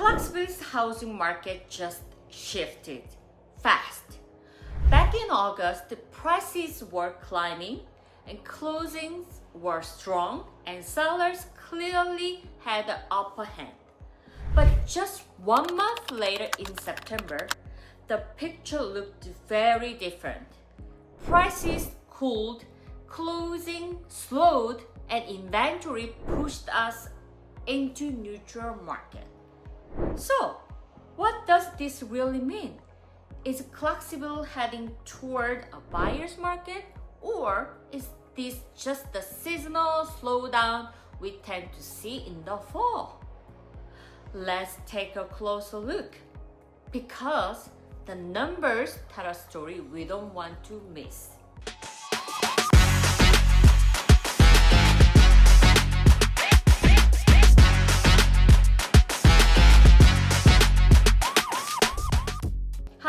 Clarksville's housing market just shifted fast. Back in August, the prices were climbing and closings were strong and sellers clearly had the upper hand. But just 1 month later in September, the picture looked very different. Prices cooled, closing slowed, and inventory pushed us into neutral market. So, what does this really mean? Is Clarksville heading toward a buyer's market, or is this just the seasonal slowdown we tend to see in the fall? Let's take a closer look, because the numbers tell a story we don't want to miss.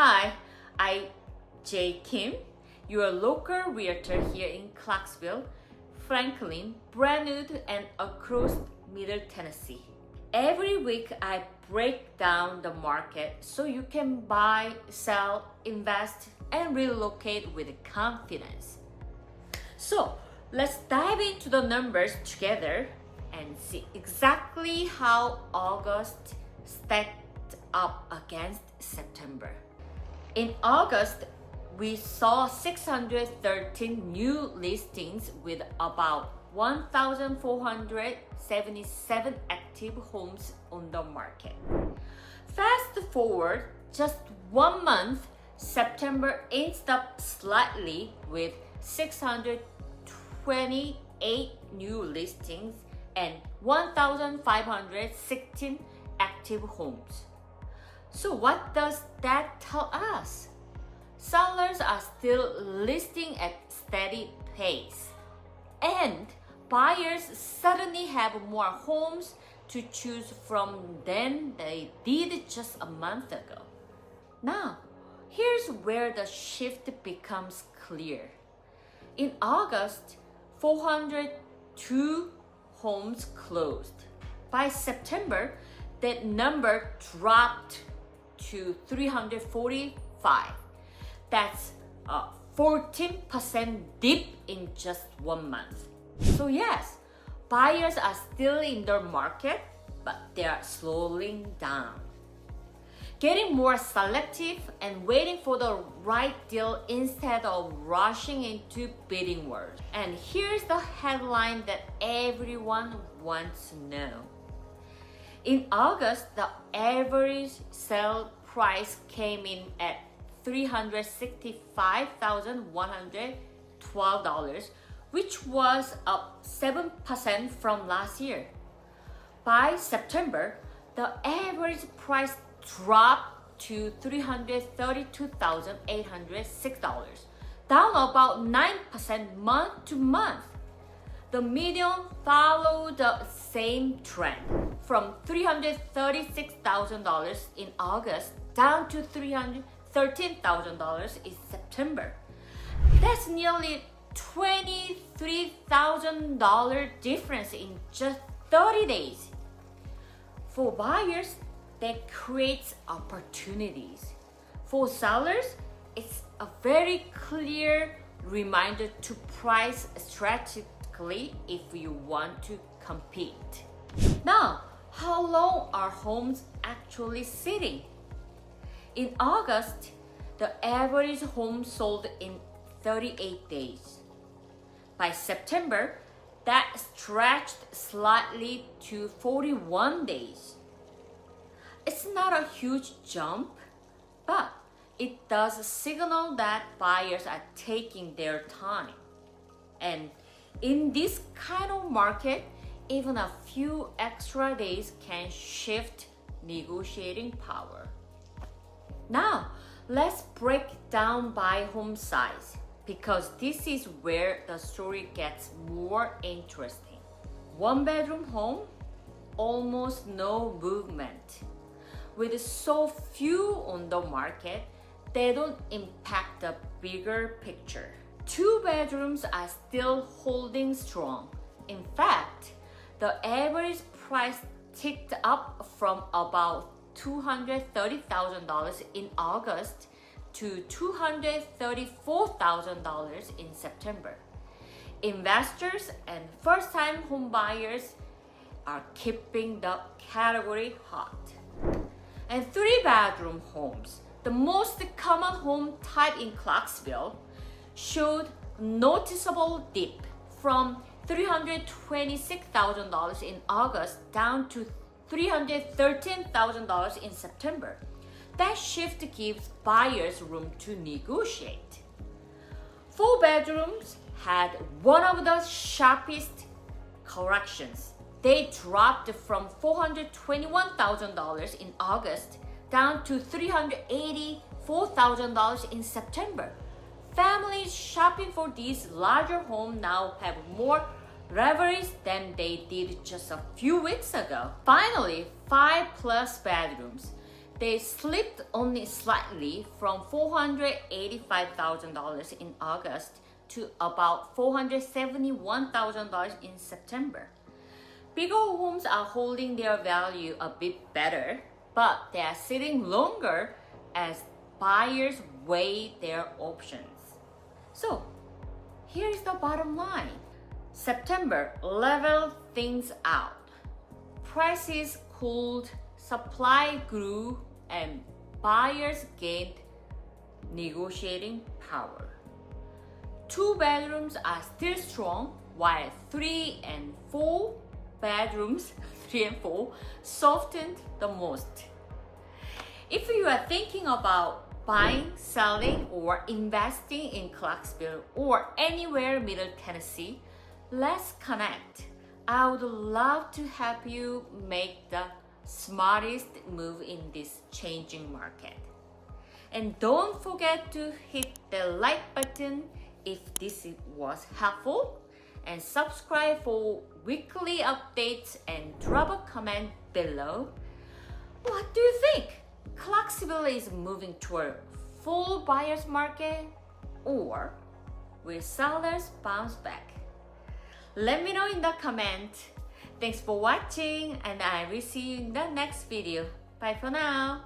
Hi, I'm Jay Kim, your local realtor here in Clarksville, Franklin, Brentwood, and across Middle Tennessee. Every week I break down the market so you can buy, sell, invest, and relocate with confidence. So let's dive into the numbers together and see exactly how August stacked up against September. In August, we saw 613 new listings with about 1,477 active homes on the market. Fast forward just 1 month, September inched up slightly with 628 new listings and 1,516 active homes. So what does that tell us? Sellers are still listing at steady pace, and buyers suddenly have more homes to choose from than they did just a month ago. Now, here's where the shift becomes clear. In August, 402 homes closed. By September, that number dropped to 345. That's a 14% dip in just 1 month. So yes, buyers are still in the market, but they are slowing down, getting more selective and waiting for the right deal instead of rushing into bidding wars. And here's the headline that everyone wants to know. In August, the average sale price came in at $365,112, which was up 7% from last year. By September, the average price dropped to $332,806, down about 9% month to month. The median followed the same trend, from $336,000 in August down to $313,000 in September. That's nearly $23,000 difference in just 30 days. For buyers, that creates opportunities. For sellers, it's a very clear reminder to price strategically if you want to compete. Now, how long are homes actually sitting? In August, the average home sold in 38 days. By September, that stretched slightly to 41 days. It's not a huge jump, but it does signal that buyers are taking their time. And in this kind of market, even a few extra days can shift negotiating power. Now, let's break down by home size, because this is where the story gets more interesting. 1-bedroom home, almost no movement. With so few on the market, they don't impact the bigger picture. 2 bedrooms are still holding strong. In fact, the average price ticked up from about $230,000 in August to $234,000 in September. Investors and first-time home buyers are keeping the category hot. And 3-bedroom homes, the most common home type in Clarksville, showed noticeable dip from $326,000 in August down to $313,000 in September. That shift gives buyers room to negotiate. 4 bedrooms had one of the sharpest corrections. They dropped from $421,000 in August down to $384,000 in September. Families shopping for these larger homes now have more leverage than they did just a few weeks ago. Finally, 5+ bedrooms. They slipped only slightly from $485,000 in August to about $471,000 in September. Bigger homes are holding their value a bit better, but they are sitting longer as buyers weigh their options. So, here is the bottom line. September leveled things out. Prices cooled, supply grew, and buyers gained negotiating power. 2 bedrooms are still strong, while 3 and 4 bedrooms, 3 and 4, softened the most. If you are thinking about buying, selling, or investing in Clarksville or anywhere Middle Tennessee, let's connect. I would love to help you make the smartest move in this changing market. And don't forget to hit the like button if this was helpful, and subscribe for weekly updates and drop a comment below. What do you think? Clarksville is moving toward full buyer's market, or will sellers bounce back? Let me know in the comment. Thanks for watching, and I will see you in the next video. Bye for now.